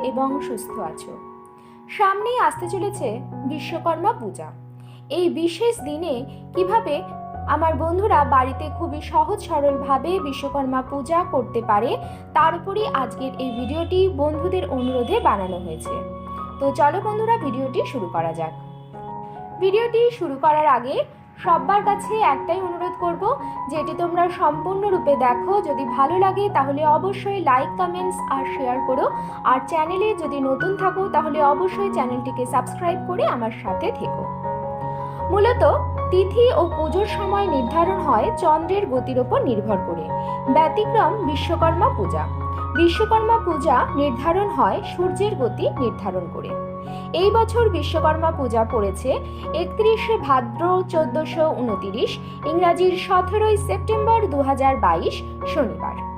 এবং সুস্থ আছো। সামনেই আসতে চলেছে বিশ্বকর্মা পূজা। এই বিশেষ দিনে কিভাবে আমার বন্ধুরা বাড়িতে খুবই সহজ সরলভাবে বিশ্বকর্মা পূজা করতে পারে, তার উপরই আজকের এই ভিডিওটি বন্ধুদের অনুরোধে বানানো হয়েছে। তো চলো বন্ধুরা, ভিডিওটি শুরু করা যাক। ভিডিওটি শুরু করার আগে সবার কাছে একটাই অনুরোধ করব যে এটি তোমরা সম্পূর্ণরূপে দেখো। যদি ভালো লাগে তাহলে অবশ্যই লাইক, কমেন্টস আর শেয়ার করো। আর চ্যানেলে যদি নতুন থাকো তাহলে অবশ্যই চ্যানেলটিকে সাবস্ক্রাইব করে আমার সাথে থেকো। মূলত তিথি ও পুজোর সময় নির্ধারণ হয় চন্দ্রের গতির ওপর নির্ভর করে। ব্যতিক্রম বিশ্বকর্মা পূজা। বিশ্বকর্মা পূজা নির্ধারণ হয় সূর্যের গতি নির্ধারণ করে। এই বছর বিশ্বকর্মা পূজা পড়েছে 31শে ভাদ্র 1429, ইংরাজির 17ই সেপ্টেম্বর 2022 শনিবার।